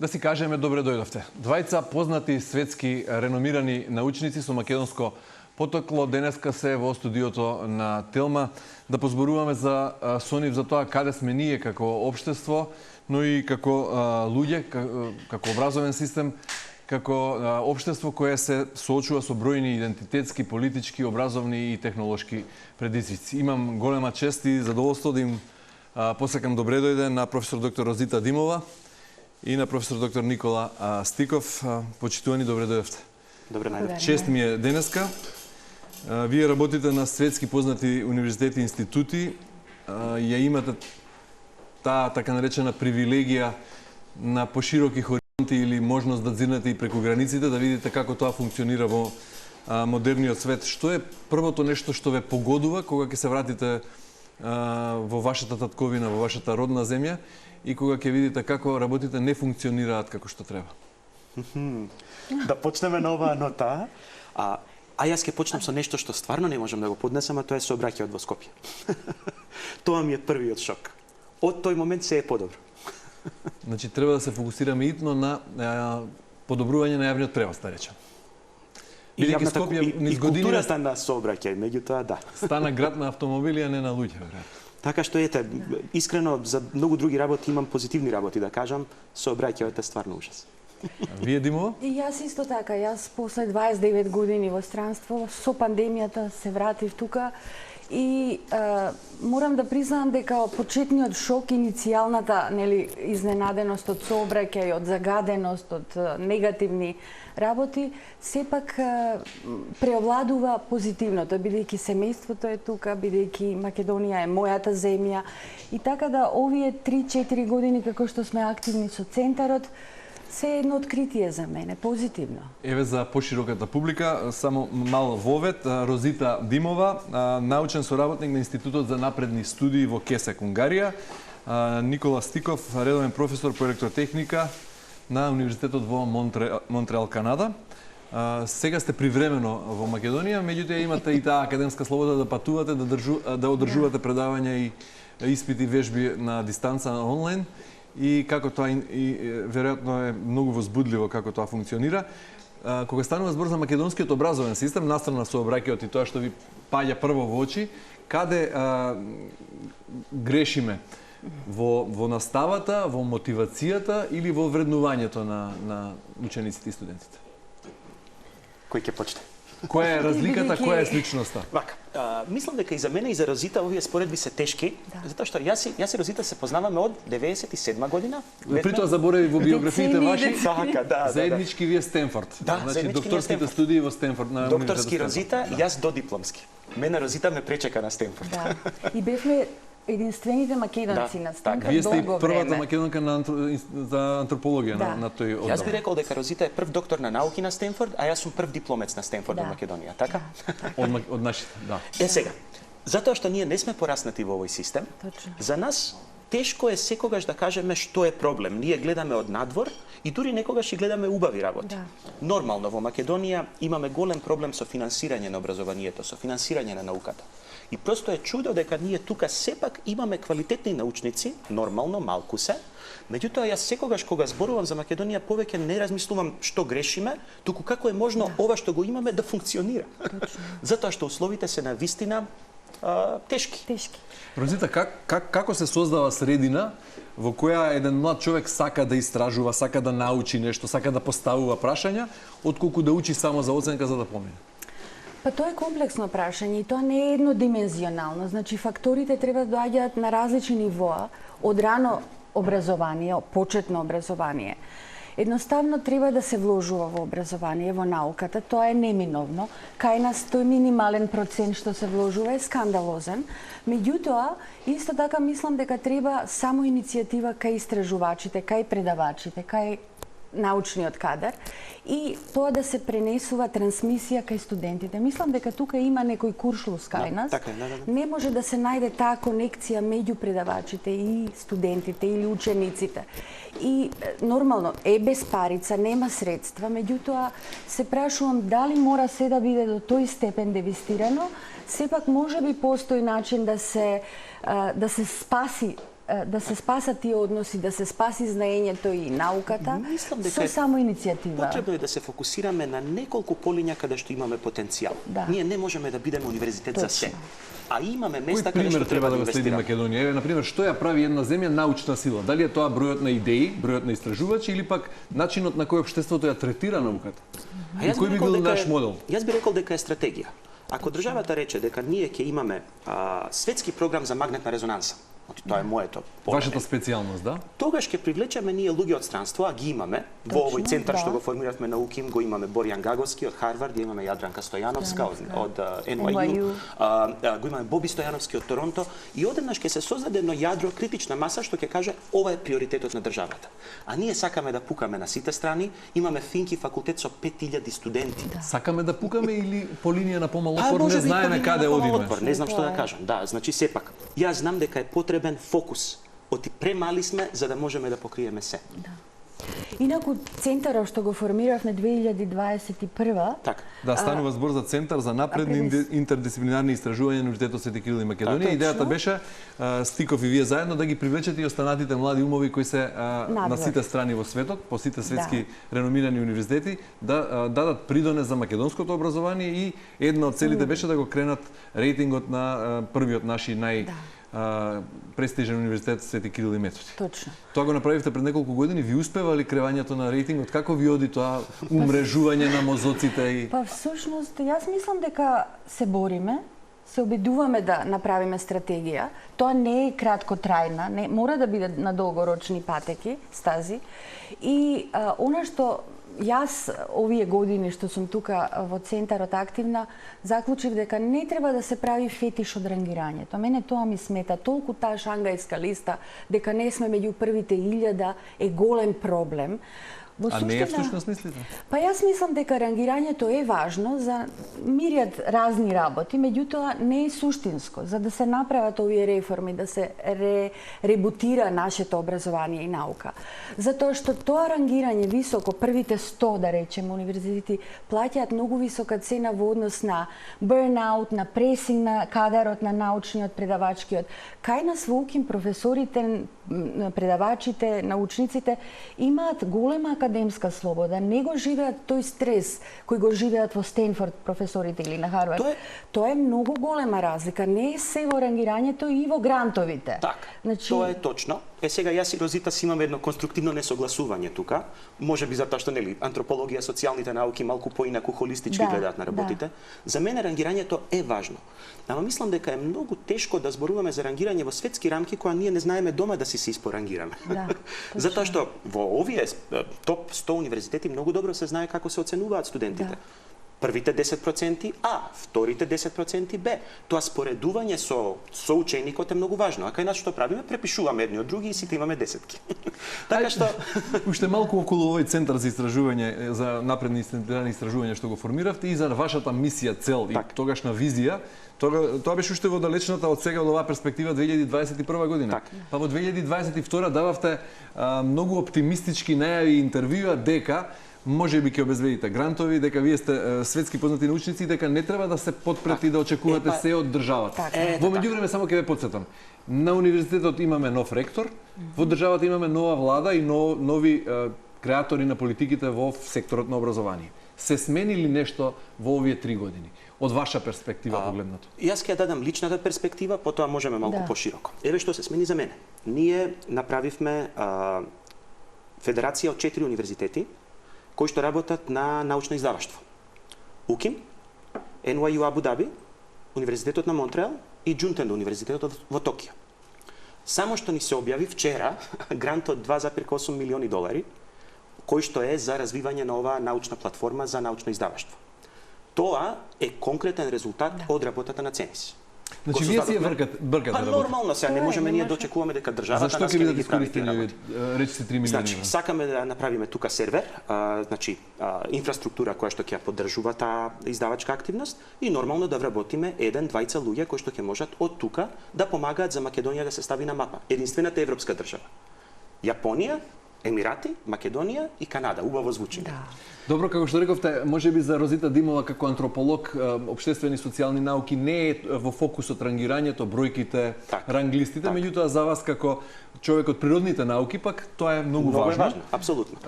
Да си кажеме добре дојдовте. Двајца познати светски реномирани научници со македонско потокло денеска се во студиото на Телма да позборуваме со нив за тоа каде сме ние како општество, но и како луѓе, како образовен систем, како општество кое се соочува со бројни идентитетски, политички, образовни и технолошки предизвици. Имам голема чест и задоволство да им посакам добре дојде на професор доктор Розита Димова и на професор доктор Никола Стиков. Почитувани, добре дојдовте. Добре најдовте. Чест ми е денеска. Вие работите на светски познати универзитети и институти. Ја имате таа така наречена привилегија на пошироки хоризонти или можност да зирнете и преку границите, да видите како тоа функционира во модерниот свет. Што е првото нешто што ве погодува кога ќе се вратите во вашата татковина, во вашата родна земја и кога ќе видите како работите не функционираат како што треба? Да почнеме на оваа нота. А јас ќе почнам со нешто што стварно не можам да го поднесам, а тоа е сообраќајот во Скопје. Тоа ми е првиот шок. Од тој момент се е подобро. Значи треба да се фокусираме итно на подобрување на јавниот превоз, да речем. И културата на сообраќај, меѓутоа да. Стана град на автомобили, а не на луѓе, веројатно. Така што ете, искрено за многу други работи имам позитивни работи да кажам, сообраќајот е стварно ужас. Вие, Димова? И јас исто така, јас после 29 години во странство, со пандемијата се вратив тука и морам да признам дека почетниот шок, иницијалната изненаденост од сообраќај, од загаденост, од негативни работи, сепак преовладува позитивното, бидејќи семејството е тука, бидејќи Македонија е мојата земја. И така да овие 3-4 години како што сме активни со центарот, се е едно откритие за мене, позитивно. Еве за пошироката публика, само мал вовет, Розита Димова, научен соработник на Институтот за напредни студии во Кесек, Унгарија, Никола Стиков, редовен професор по електротехника на Универзитетот во Монтреал, Канада. Сега сте привремено во Македонија, меѓутоа имате и таа академска слобода да патувате, да одржувате предавања и испити, вежби на дистанца, онлайн. И како тоа веројатно е многу возбудливо како тоа функционира. Кога станува збор за македонскиот образовен систем, настрана со сообраќајот и тоа што ви паѓа прво во очи, каде грешиме во наставата, во мотивацијата или во вреднувањето на учениците и студентите? Кој ќе почне? Која е разликата, која е сличноста? Вака, мислам дека и за мене и за Розита овие споредби се тешки, затоа што јас и Розита се познаваме од 97 година. При тоа заборави во биографиите ваши. Заеднички вие Стенфорд. Значи докторските студии во Стенфорд на докторски Розита и јас додипломски. Мене Розита ме пречека на Стенфорд. Да. И бевме единствените македонци на Стенфорд. Вие сте и првата македонка за антропологија на тој оддел. Јас би рекол дека Розита е прв доктор на науки на Стенфорд, а јас сум прв дипломец на Стенфорд во Македонија, така? Од нашите, да. Сега, затоа што ние не сме пораснати во овој систем, за нас тешко е секогаш да кажеме што е проблем. Ние гледаме од надвор и дури некогаш и гледаме убави работи. Нормално во Македонија имаме голем проблем со финансирање на образованието, со финансирање на науката. И просто е чудо дека ние тука сепак имаме квалитетни научници, нормално, малку се. Меѓутоа, јас секогаш кога зборувам за Македонија, повеќе не размислувам што грешиме, туку како е можно ова што го имаме да функционира. Затоа што условите се на вистина тешки. Розита, како се создава средина во која еден млад човек сака да истражува, сака да научи нешто, сака да поставува прашања, отколку да учи само за оценка за да помине? Па тоа е комплексно прашање и тоа не е еднодимензионално. Значи факторите треба да доаѓаат на различни нивоа, од рано образование, почетно образование. Едноставно треба да се вложува во образование, во науката, тоа е неминовно. Кај нас тој минимален процент што се вложува е скандалозен. Меѓутоа, исто така мислам дека треба само иницијатива кај истражувачите, кај предавачите, кај научниот кадар и тоа да се пренесува трансмисија кај студентите. Мислам дека тука има некој куршлус кај нас. Не може да се најде таа конекција меѓу предавачите и студентите или учениците. И нормално е без парица, нема средства, меѓутоа се прашувам дали мора се да биде до тој степен девистирано, сепак може би постои начин да се спаси да се спасат тие односи, да се спаси знаењето и науката со само иницијатива. Потребно е да се фокусираме на неколку полиња каде што имаме потенцијал. Ние не можеме да бидеме универзитет за се. А имаме места каде што треба да инвестираме. Македонија? Еве, например, што ја прави една земја научна сила? Дали е тоа бројот на идеи, бројот на истражувачи или пак начинот на кој општеството ја третира науката? И кој би бил наш модел? Јас би рекол дека е стратегија. Ако државата рече дека ние ќе имаме светски програм за магнетна резонанса, тоа е моето поле. Вашата специјалност, да? Тогаш ќе привлечеме ние луѓе од странство, а ги имаме. Во овој центар што го формиравме на УКИМ, го имаме Боријан Гаговски од Харвард, имаме Јадранка Стојановска од NYU, го имаме Боби Стојановски од Торонто и одеднаш ќе се создаде едно јадро, критична маса што ќе каже ова е приоритетот на државата. А ние сакаме да пукаме на сите страни, имаме финки факултет со 5000 студенти. Сакаме да пукаме или по линија на помал отвор, не знаеме каде одиме? Не знам што да кажам. Да, значи сепак, јас знам дека е потребен фокус. Оти премали сме за да можеме да покриеме се. Инаку центарот што го формиравме 2021. Так. Да, станува збор за центар за напредни интердисциплинарни истражувања на Универзитетот Свети Кирил и Македонија. Идејата беше Стиков и вие заедно да ги привлечете и останатите млади умови кои се на сите страни во светот, по сите светски реномирани универзитети, да дадат придонес за македонското образование и една од целите беше да го кренат рейтингот на првиот наши престижен универзитет Свети Кирил и Методи. Точно. Тоа го направивте пред неколку години. Ви успева ли кревањето на рейтингот? Како ви оди тоа умрежување на мозоците и Па всушност јас мислам дека се бориме, се обидуваме да направиме стратегија. Тоа не е краткотрајна, не мора да биде на долгорочни патеки, стази. И она што јас овие години што сум тука во центарот активна, заклучив дека не треба да се прави фетиш од рангирањето. Мене тоа ми смета, толку таа шангајска листа, дека не сме меѓу првите 1000 е голем проблем. А не е всушност мислите? Па јас мислам дека рангирањето е важно за миријад разни работи, меѓутоа не е суштинско. За да се направат овие реформи, да се ребутира нашето образование и наука. Затоа што тоа рангирање високо, првите 100, да речеме, универзитети плаќаат многу висока цена во однос на burnout, на пресинг на кадарот, на научниот, предавачкиот. Кај нас во УКИМ професорите, предавачите, научниците имаат голема академска слобода, не го живеат тој стрес кој го живеат во Стенфорд професорите или на Харвард. Тоа е многу голема разлика. Не е се во рангирањето и во грантовите. Так, тоа е точно. Сега јас и Розита си имаме едно конструктивно несогласување тука. Може би затоа што нели антропологија, социјалните науки малку поинаку холистички гледаат на работите. За мене рангирањето е важно. Ама мислам дека е многу тешко да зборуваме за рангирање во светски рамки кога ние не знаеме дома да си се испорангираме. Затоа што во овие топ 100 универзитети многу добро се знае како се оценуваат студентите. Првите 10% А, вторите 10% Б. Тоа споредување со ученикот е многу важно. А кај нас што правиме? Препишуваме едни од други и сите имаме десетки. Така што уште малку околу овој центар за истражување, за напредни истражувања што го формиравте и за вашата мисија, цел и тогашна визија. Тоа беше уште во далечната од сега од оваа перспектива 2021 година. Па во 2022 дававте многу оптимистички најави и интервјуа дека може би ќе обезбедите грантови, дека вие сте светски познати научници и дека не треба да се подпрети да очекувате се од државата. Во меѓувреме само ќе ве потсетам. На универзитетот имаме нов ректор, во државата имаме нова влада и нови креатори на политиките во секторот на образование. Се смени ли нешто во овие 3 години? Од ваша перспектива погледнато? Јас ќе дадам личната перспектива, потоа можеме малку пошироко. Еве што се смени за мене. Ние направивме федерација од 4 универзитети кои што работат на научно издаваштво. УКИМ, NYU Абу Даби, Универзитетот на Монтреал и Џунтендо универзитетот во Токио. Само што ни се објави вчера грант од $2,8 милиони, кој што е за развивање на оваа научна платформа за научно издаваштво. Тоа е конкретен резултат од работата на ЦЕНИС. Значи вие си бркате работа. Па нормално сега, не можеме ние да очекуваме дека државата нас ќе ги прави тие работи. Речите 3 милиони. Значи, сакаме да направиме тука сервер, значи инфраструктура која што ќе поддржува таа издавачка активност и нормално да вработиме 1-2 луѓе кои што ќе можат од тука да помагаат за Македонија да се стави на мапа. Единствената европска држава. Јапонија Емирати, Македонија и Канада. Убаво звучи. Добро, како што рековте, можеби за Розита Димова како антрополог, општествени и социјални науки не е во фокусот рангирањето, бројките, ранглистите, меѓутоа за вас како човек од природните науки пак тоа е многу важно. Многу е важно, апсолутно.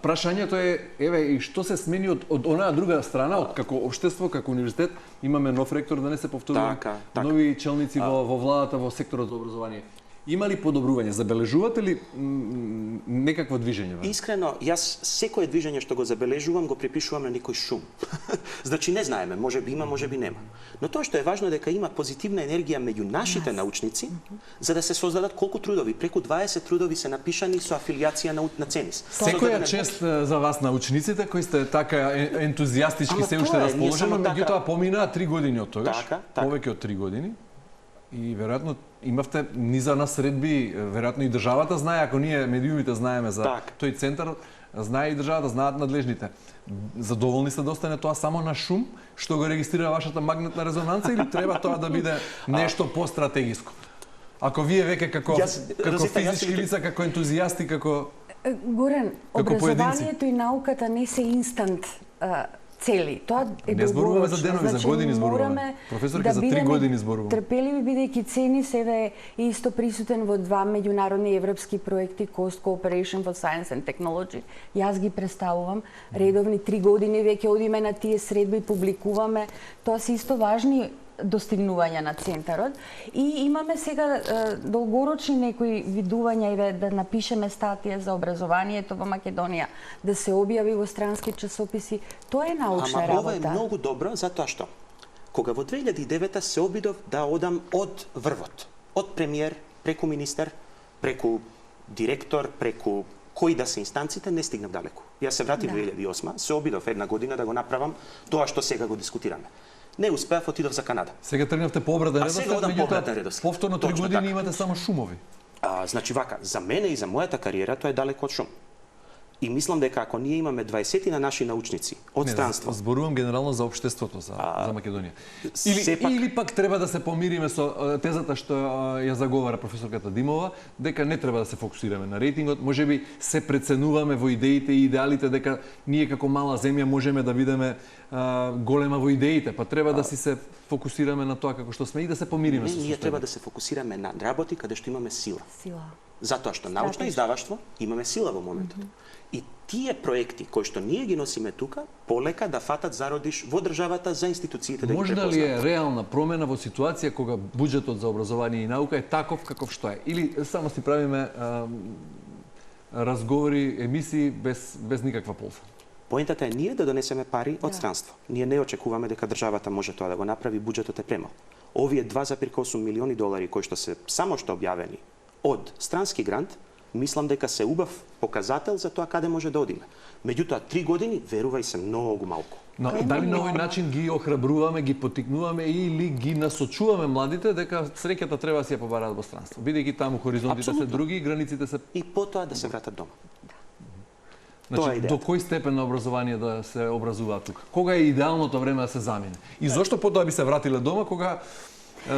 Прашањето е, еве, и што се смени од онаа друга страна, од како општество, како универзитет, имаме нов ректор, да не се повторувам, нови челници во владата, во секторот за образование. Има ли подобрување? Забележувате ли некакво движење? Искрено, јас секое движење што го забележувам го припишувам на некој шум. Значи не знаеме, можеби има, можеби нема. Но тоа што е важно е дека има позитивна енергија меѓу нашите научници, за да се создадат колку трудови, преку 20 трудови се напишани со афилијација на ЦЕНИС. Секоја чест за вас научниците кои сте така ентузијастички се уште расположено, меѓутоа поминаа 3 години од тогаш, повеќе од 3 години. И веројатно имавте низа средби, веројатно и државата знае, ако ние медиумите знаеме за тој центар, знае и државата, знаат надлежните. Задоволни сте да остане тоа само на шум, што го регистрира вашата магнетна резонанца, или треба тоа да биде нешто постратегиско? Ако вие веќе како физички лица, како ентузијасти, како Горан, образованието и науката не се инстант цели. Тоа е не зборуваме за денови, за години зборуваме. Професорка, за 3 години зборуваме. Трпеливи бидејќи ЦЕНИС е исто присутен во 2 меѓународни европски проекти, Cost Cooperation for Science and Technology. Јас ги представувам. Редовни 3 години веќе одиме на тие средби, публикуваме. Тоа се исто важни достигнувања на центарот и имаме сега долгорочни некои видувања да напишеме статија за образованието во Македонија, да се објави во странски часописи. Тоа е научна работа. Ова е многу добро затоа што кога во 2009 се обидов да одам од врвот, од премиер, преку министер, преку директор, преку кои да се инстанците, не стигнав далеку. Јас се вратив во 2008, се обидов една година да го направам тоа што сега го дискутираме. Не успеав, отидов за Канада. Сега тргнавте по обратен редослед, сега одам по обратен редослед. Повторно 3 години имате само шумови. Значи вака, за мене и за мојата кариера тоа е далеко од шум. И мислам дека ако ние имаме 20 на наши научници од странство. Зборувам генерално за општеството за Македонија. Или пак треба да се помириме со тезата што ја заговара професорката Димова, дека не треба да се фокусираме на рейтингот, можеби се преценуваме во идеите и идеалите дека ние како мала земја можеме да бидеме голема во идеите, па треба да си се фокусираме на тоа како што сме и да се помириме со ние треба да се фокусираме на работи каде што имаме сила. Затоа што научно издаваштво имаме сила во моментот. И тие проекти кои што ние ги носиме тука, полека да фатат зародиш во државата за институциите да ги препознаат. Можда ли е реална промена во ситуација кога буџетот за образование и наука е таков каков што е? Или само си правиме разговори, емисии без никаква полза? Поентата е ние да донесеме пари од странство. Ние не очекуваме дека државата може тоа да го направи, буџетот е премал. Овие 2,8 милиони долари кои што се само што објавени од странски грант, мислам дека се убав показател за тоа каде може да одиме. Меѓутоа 3 години, верувај се, многу малку. Но дали на овој начин ги охрабруваме, ги поттикнуваме или ги насочуваме младите дека среќата треба да си ја побараат во странство, бидејќи таму хоризонтите се други, границите се и потоа да се вратат дома. Значи, до кој степен на образование да се образуваат тука? Кога е идеалното време да се замине? И зошто потоа би се вратиле дома кога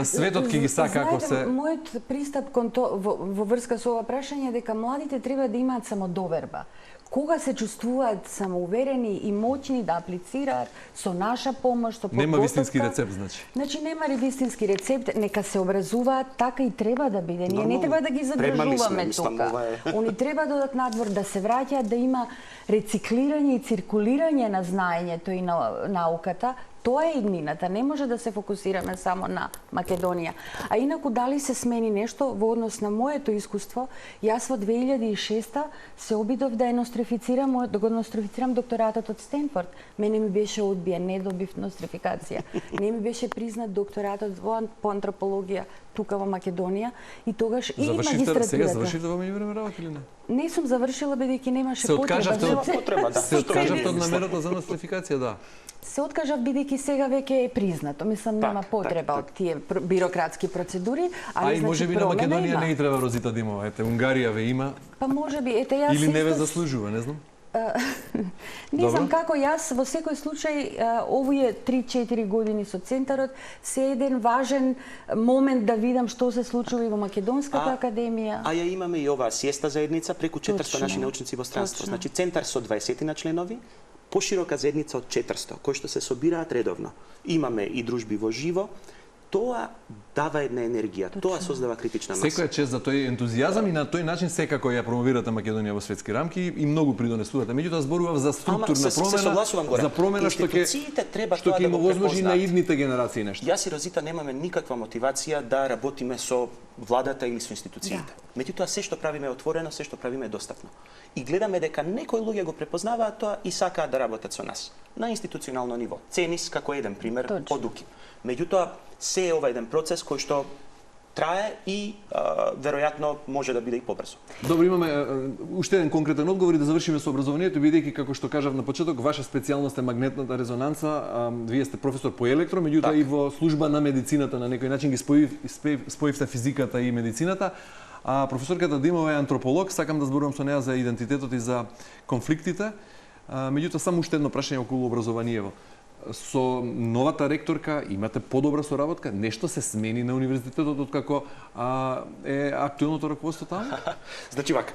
светот ќе ги сака ако се... Мојот пристап кон во врска со ова прашање е дека младите треба да имаат самодоверба. Кога се чувствуваат самоуверени и моćни да аплицираат со наша помош, со подготовка... Нема вистински рецепт, значи. Значи нема вистински рецепт, нека се образуваат, така и треба да биде. Ние не треба да ги задржуваме тука. Они треба да одат надвор, да се враќаат, да има рециклирање и циркулирање на знаењето и на науката. Тоа е иднината, не може да се фокусираме само на Македонија. А инаку дали се смени нешто во однос на моето искуство, јас во 2006 се обидов да го нострифицирам докторатот од Стенфорд. Мене ми беше одбиен, не добив нострификација. Не ми беше признат докторатот по антропологија тука во Македонија и тогаш и магистратурата. Сега завршите во меѓувреме работа или не? Не сум завршила бидејќи немаше потреба. Се откажавте од намерата за нострификација, да. Се откажав бидејќи сега веќе е признато. Мислам нема потреба од тие бирократски процедури, али можеби на Македонија не и треба Розита Димова. Ете, Унгарија ве има. Па можеби, ете јас или не ве заслужува, не знам. Не знам како јас, во секој случај, овие 3-4 години со Центарот се еден важен момент да видам што се случува и во Македонската академија. А ја имаме и оваа сиеста заедница, преку 400 наши научници во странство. Значи, Центар со 20 на членови, поширока заедница од 400, кои што се собираат редовно. Имаме и дружби во живо. Тоа дава една енергија, тоа создава критична маса. Секоја чест за тој ентузијазам и на тој начин секако ја промовирате Македонија во светски рамки и многу придонесувате. Меѓутоа зборував за структурна промена, за промена што ќе им овозможи на идните генерации нешто. Јас и Розита немаме никаква мотивација да работиме со владата или со институциите. Меѓутоа се што правиме е отворено, се што правиме е достапно. И гледаме дека некои луѓе го препознаваат тоа и сакаат да работат со нас на институционално ниво. ЦЕНИС како еден пример од УКИ. Меѓутоа се е ова еден процес кој што трае и веројатно може да биде и побрзо. Добро, имаме уште еден конкретен одговор и да завршиме со образованието, бидејќи како што кажав на почеток, ваша специјалност е магнетната резонанца, вие сте професор по електро, меѓутоа и во служба на медицината на некој начин ги споивте физиката и медицината. А професорката Димова е антрополог, сакам да зборувам со неа за идентитетот и за конфликтите. Меѓутоа само уште едно прашање околу образованието. Со новата ректорка имате подобра соработка? Нешто се смени на универзитетот откако е актуелното раководство таму? Значи вака,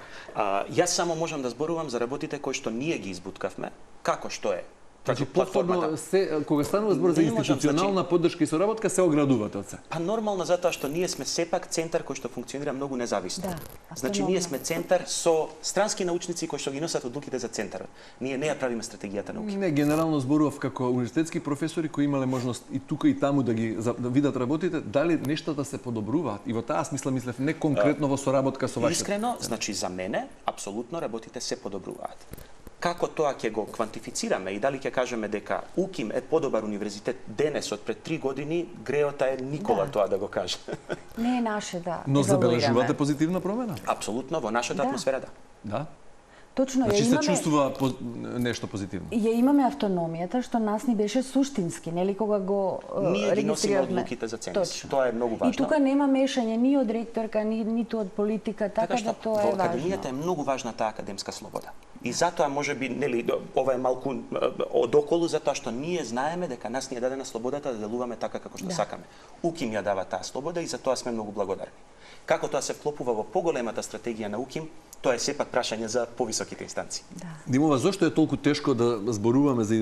јас само можам да зборувам за работите кои што ние ги избуткавме, како што е. Значи, повторно, кога станува збор за институционална поддршка и соработка, се оградувате од се? Па нормално, затоа што ние сме сепак центар кој што функционира многу независно. Значи, ние сме центар со странски научници кои што ги носат одлуките за центарот. Ние не ја правиме стратегијата науки. Не, генерално зборував како универзитетски професори кои имале можност и тука и таму да видат работите, дали нештата се подобруваат? И во таа смисла мислев не конкретно во соработка со вашите. Искрено, значи за мене, апсолутно работите се подобруваат. Како тоа ќе го квантифицираме и дали ќе кажеме дека УКИМ е подобар универзитет денес од пред 3 години, греота е Никола тоа да го каже. Не е наше да. Но забележувате позитивна промена? Апсолутно, во нашата атмосфера да. Да. Точно, значи се чувствува нешто позитивно. Ја имаме автономијата што нас ни беше суштински, нели кога го регистрираме. Ние ги носиме одлуките за ЦЕНИС. Тоа е многу важно. И тука нема мешање ни од ректорка, ниту од политика, така да тоа е важно. Во академијата е многу важна таа академска слобода. И затоа можеби, нели, ова е малку одоколу затоа што ние знаеме дека нас ни е дадена слободата да делуваме така како што сакаме. УКИМ ја дава таа слобода и затоа сме многу благодарни. Како тоа се вклопува во поголемата стратегија на УКИМ, тоа е сепак прашање за повисоките инстанции. Димова, зошто е толку тешко да зборуваме за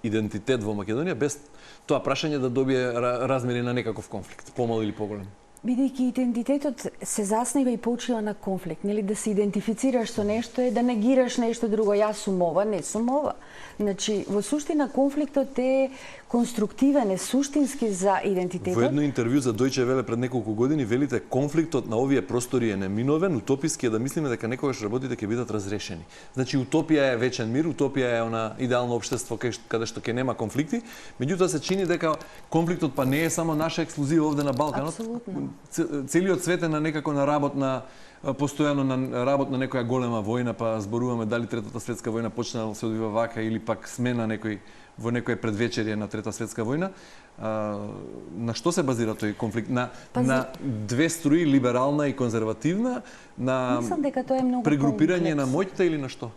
идентитет во Македонија без тоа прашање да добие размери на некаков конфликт, помал или поголем? Бидејќи идентитетот се заснива и почива на конфликт, нели да се идентифицираш со нешто е да негираш нешто друго, јас сум ова, не сум ова. Значи, во суштина конфликтот е конструктивен, е суштински за идентитетот. Во едно интервју за Deutsche Welle пред неколку години велите конфликтот на овие простори е неминовен, утописки е да мислиме дека некогаш работите ќе бидат разрешени. Значи утопија е вечен мир, утопија е она идеално општество каде што ќе нема конфликти, меѓутоа се чини дека конфликтот па не е само наша ексклузива овде на Балканот. Апсолутно. Целиот свет е на некако на работ на постојано на работ на некоја голема војна, па зборуваме дали Третата светска војна почнала се одвива вака или пак сме на во некој предвечерие на Трета светска војна. На што се базира тој конфликт? На две струи, либерална и конзервативна, на прегрупирање на моќта или на што?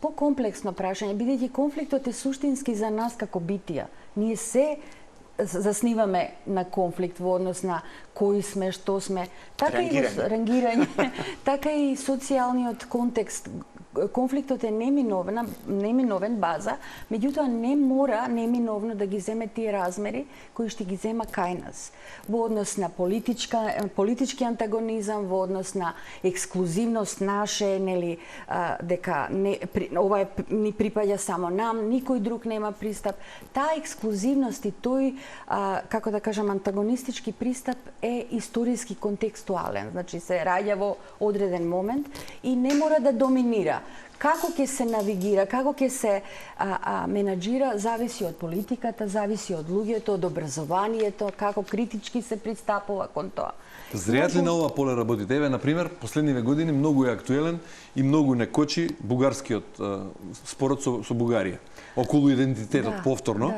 По-комплексно прашање, бидејќи конфликтот е суштински за нас како битија. Ние се засниваме на конфликт во однос на кои сме, што сме, така и рангирање, така и социјалниот контекст. Конфликтот е неминовен база, меѓутоа не мора неминовно да ги земе тие размери кои што ги зема кај нас. Во однос на политички антагонизам, во однос на ексклузивност наше, нели, дека ова ни припаѓа само нам, никој друг нема пристап. Таа ексклузивност и тој, како да кажам, антагонистички пристап е историски контекстуален, значи се раѓа во одреден момент и не мора да доминира. Како ќе се навигира, како ќе се менаџира, зависи од политиката, зависи од луѓето, од образованието, како критички се пристапува кон тоа. Зреат ли на ова поле работите? Еве, например, последниве години многу е актуелен и многу не кочи бугарскиот спорот со Бугарија. Околу идентитетот, повторно.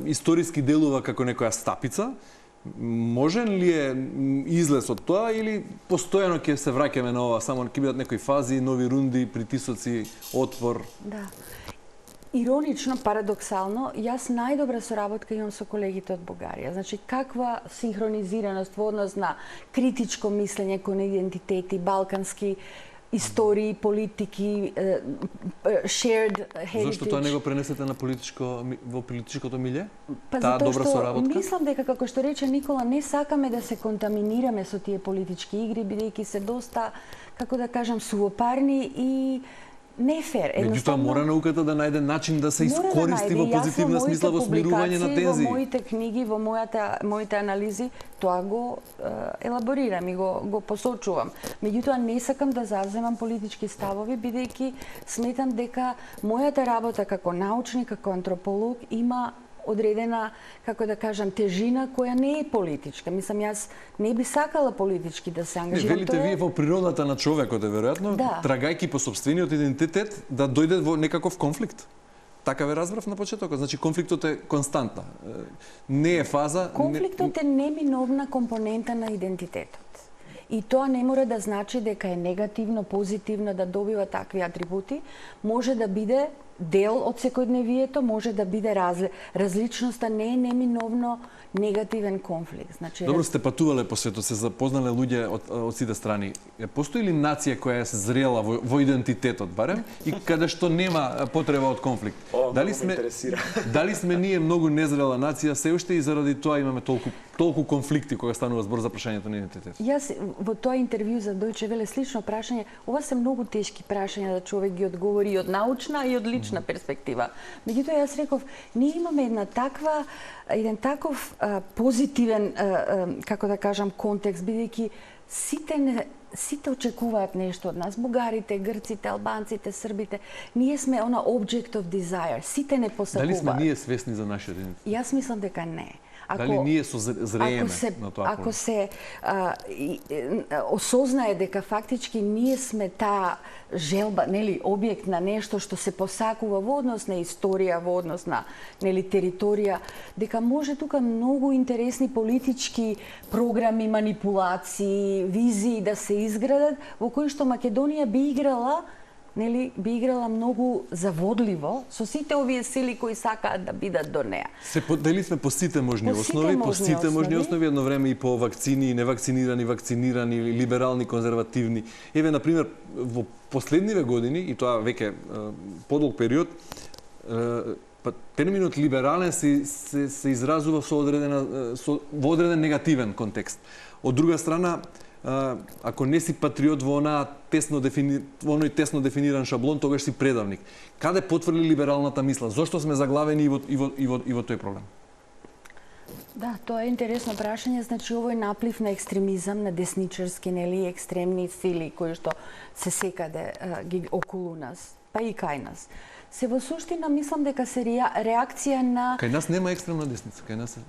Историски делува како некоја стапица, Можен ли е излез од тоа или постојано ќе се враќаме на ова, само ќе бидат некои фази, нови рунди, притисоци, отпор? Да. Иронично, парадоксално, јас најдобра соработка имам со колегите од Бугарија. Значи, каква синхронизираност во однос на критичко мислење кон идентитети, балкански истории, политики, shared heritage. Зошто тоа не го пренесете на во политичкото милје? Па таа затоа добра што соработка? мислам дека, како што рече Никола, не сакаме да се контаминираме со тие политички игри, бидејќи се доста, како да кажам, сувопарни и не фер. Меѓутоа мора науката да најде начин да се искористи во позитивна смисла, во смирување на тензии. Во моите книги, во моите анализи, тоа го елаборирам и го посочувам. Меѓутоа не сакам да завземам политички ставови, бидејќи сметам дека мојата работа како научник, како антрополог има одредена, како да кажам, тежина која не е политичка. Мислам, јас не би сакала политички да се ангажирам. Велите вие во природата на човекот е веројатно, трагајќи по сопствениот идентитет, да дојде во некаков конфликт. Така ве разбрав на почетокот. Значи конфликтот е константна. Не е фаза. Конфликтот е неминовна компонента на идентитетот. И тоа не мора да значи дека е негативно, позитивно да добива такви атрибути. Може да биде дел од секојдневието, може да биде различноста, не е неминовно негативен конфликт. Значи, добро, сте патувале по светот, се запознале луѓе од сите страни. Постои ли нација која е зрела во идентитетот барем и каде што нема потреба од конфликт? Дали сме ние многу незрела нација се уште и заради тоа имаме толку конфликти кога станува збор за прашањето на идентитет? Јас во тоа интервју за Deutsche Welle слично прашање, ова се многу тешки прашања да човек ги одговори и од научна и од лична перспектива. Меѓутоа јас реков, ние имаме еден таков позитивен, како да кажам, контекст, бидејќи сите очекуваат нешто од нас. Бугарите, грците, албанците, србите. Ние сме object of desire. Сите не посакуваат. Дали сме ние свесни за нашиот идентитет? Јас мислам дека не. Дали ние зрееме на тоа? Ако се осознае дека фактички ние сме таа желба, нели, објект на нешто што се посакува во однос на историја, во однос на, нели, територија, дека може тука многу интересни политички програми, манипулации, визии да се изградат, во кои што Македонија би играла многу заводливо со сите овие сили кои сакаат да бидат до неа. Дали сме по сите можни основи, едно време и по вакцини, невакцинирани, вакцинирани, либерални, конзервативни. Еве, например, во последниве години, и тоа веќе подолг период, терминот либерален се изразува во одреден негативен контекст. Од друга страна, ако не си патриот во оној тесно дефиниран шаблон, тогаш си предавник. Каде потврли либералната мисла? Зошто сме заглавени и во тој проблем? Да, тоа е интересно прашање. Значи, овој наплив на екстремизам, на десничарски, нели, екстремни сили кои што се секаде околу нас, па и кај нас. Се во суштина мислам дека се реакција на... Кај нас нема екстремна десница, кај нас е...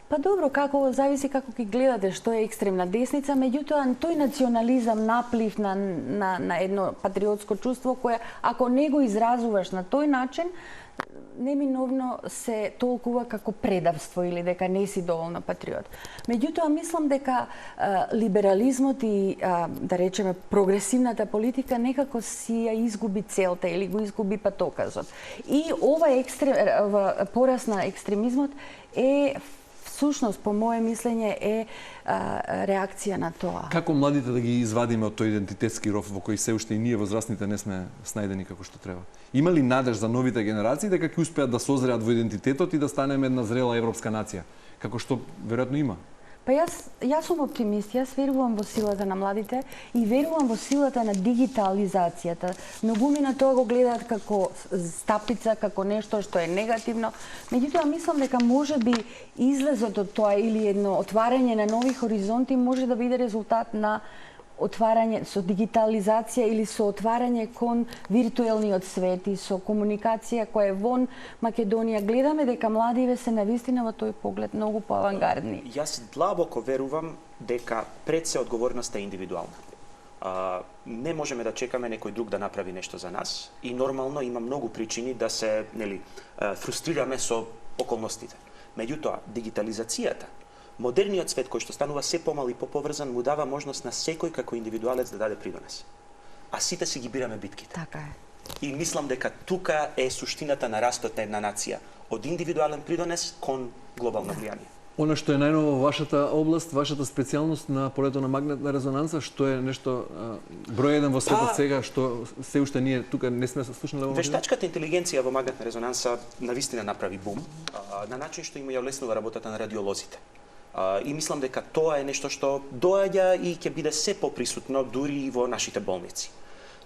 Па добро, зависи како ќе гледате што е екстремна десница, меѓутоа тој национализам, наплив на едно патриотско чувство кое ако не го изразуваш на тој начин, неминовно се толкува како предавство или дека не си доволно патриот. Меѓутоа мислам дека либерализмот и да речеме прогресивната политика некако си ја изгуби целта или го изгуби патоказот. И ова порас на екстремизмот е всушност, по моје мислење, е реакција на тоа. Како младите да ги извадиме од тој идентитетски ров во кој се уште и ние возрастните не сме снајдени како што треба? Има ли надеж за новите генерации дека ќе успеат да созреат во идентитетот и да станеме една зрела европска нација? Како што веројатно има? Па јас сум оптимист, јас верувам во силата на младите и верувам во силата на дигитализацијата. Многуми на тоа го гледаат како стапица, како нешто што е негативно. Меѓутоа мислам дека можеби излезот од тоа или едно отварање на нови хоризонти може да биде резултат на отварање со дигитализација или со отварање кон виртуелниот свет и со комуникација која е вон Македонија. Гледаме дека младиве се навистина во тој поглед многу поавангардни. Јас длабоко верувам дека пред се одговорноста е индивидуална. Не можеме да чекаме некој друг да направи нешто за нас и нормално има многу причини да се фрустрираме со околностите. Меѓутоа, дигитализацијата, модерниот свет кој што станува се помал и поповрзан, му дава можност на секој како индивидуалец да даде придонес. А сите си ги бираме битките. Така е. И мислам дека тука е суштината на растот на една нација, од индивидуален придонес кон глобално влијание. Она што е најново во вашата област, вашата специјалност на полето на магнетна резонанца, што е нешто број еден во светот сега, што се уште ние тука не сме слушнале во Вештачката интелигенција во магнетна резонанца навистина направи бум, на начин што им ја олеснува работата на радиолозите. И мислам дека тоа е нешто што доаѓа и ќе биде се поприсутно дури и во нашите болници.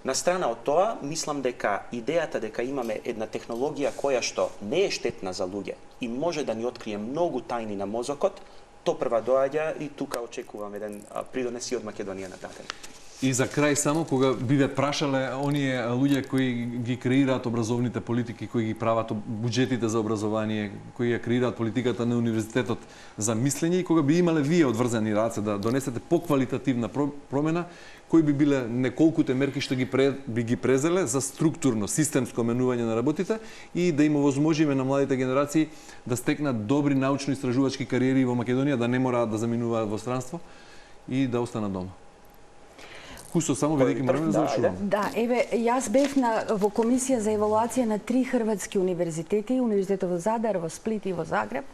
На страна од тоа, мислам дека идејата дека имаме една технологија која што не е штетна за луѓе и може да ни открие многу тајни на мозокот, то прва доаѓа и тука очекувам еден придонес и од Македонија нататака. И за крај само, кога биде прашале оние луѓе кои ги креираат образовните политики, кои ги прават буџетите за образование, кои ја креираат политиката на универзитетот за мислење и кога би имале вие одврзани раце да донесете поквалитативна промена, кои би биле неколкуте мерки што би ги презеле за структурно, системско менување на работите и да им овозможиме на младите генерации да стекнат добри научно-истражувачки кариери во Македонија, да не мораат да заминуваат во странство и да останат дома. Кусо, само бидејќи мораме да завршуваме. Да, еве, јас бев во комисија за евалуација на 3 хрватски универзитети, Универзитетот во Задар, во Сплит и во Загреб,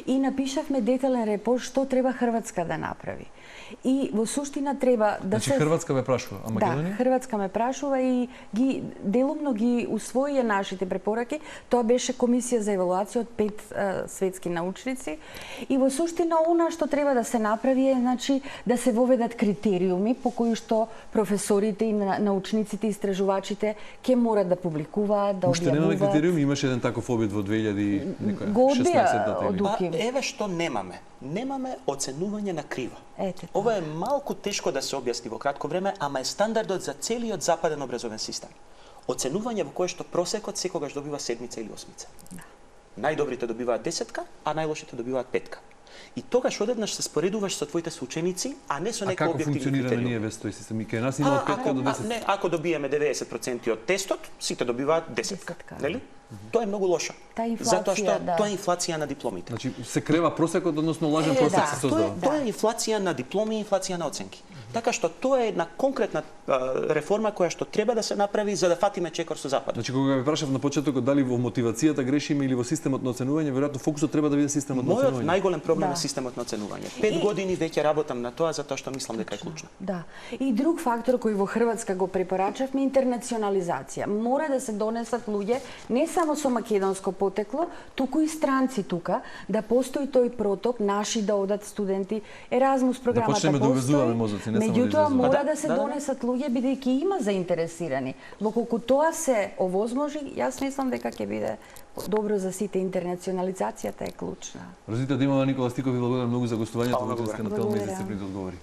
и напишавме детален репорт што треба Хрватска да направи. И во суштина треба да Значи Хрватска ме прашува, а Македонија? Да, Хрватска ме прашува и делумно ги усвоија нашите препораки. Тоа беше комисија за евалуација од 5 светски научници. И во суштина она што треба да се направи е, значи, да се воведат критериуми по кои што професорите и научниците и истражувачите ќе морат да публикуваат, да објавуваат. Уште немаме критериуми, имаше еден таков обид во 2016 Еве што немаме. Немаме оценување на криво. Ова е малку тешко да се објасни во кратко време, ама е стандардот за целиот западен образовен систем. Оценување во кое што просекот секогаш добива 7 или 8. Да. Најдобрите добиваат 10, а најлошите добиваат 5. И тогаш одеднаш се споредуваш со твоите соученици, а не со некој објективни критериуми. А како функционира ние веќе тој систем? Кај нас има од 5 до 10. Не, ако добиеме 90% од тестот, сите добиваат 10, нели? Тоа е многу лошо. Затоа што тоа е инфлација на дипломите. Значи се крева просекот, односно лажен просек се создава. Тоа е инфлација на дипломи и инфлација на оценки. Така што тоа е една конкретна реформа која што треба да се направи за да фатиме чекор со Западот. Значи кога ве прашав на почетокот дали во мотивацијата грешиме или во системот на оценување, веројатно фокусот треба да биде системот на оценување. Мојот најголем проблем е системот на оценување. 5 години веќе работам на тоа затоа што мислам дека е клучно. Да. И друг фактор кој во Хрватска го препорачавме, интернационализација. Мора да се донесат луѓе не само со македонско потекло, туку и странци тука, да постои тој проток, наши да одат студенти, Еразмус програмата постои. Да почнеме да увезуваме мозоци, не само да меѓутоа мора да се донесат луѓе бидејќи има заинтересирани. Доколку тоа се овозможи, јас мислам дека ќе биде добро за сите. Интернационализацијата е клучна. Розита Димова, Никола Стиков, ви благодарам многу за гостувањето во Ученска на Телма и за сцепните одговори.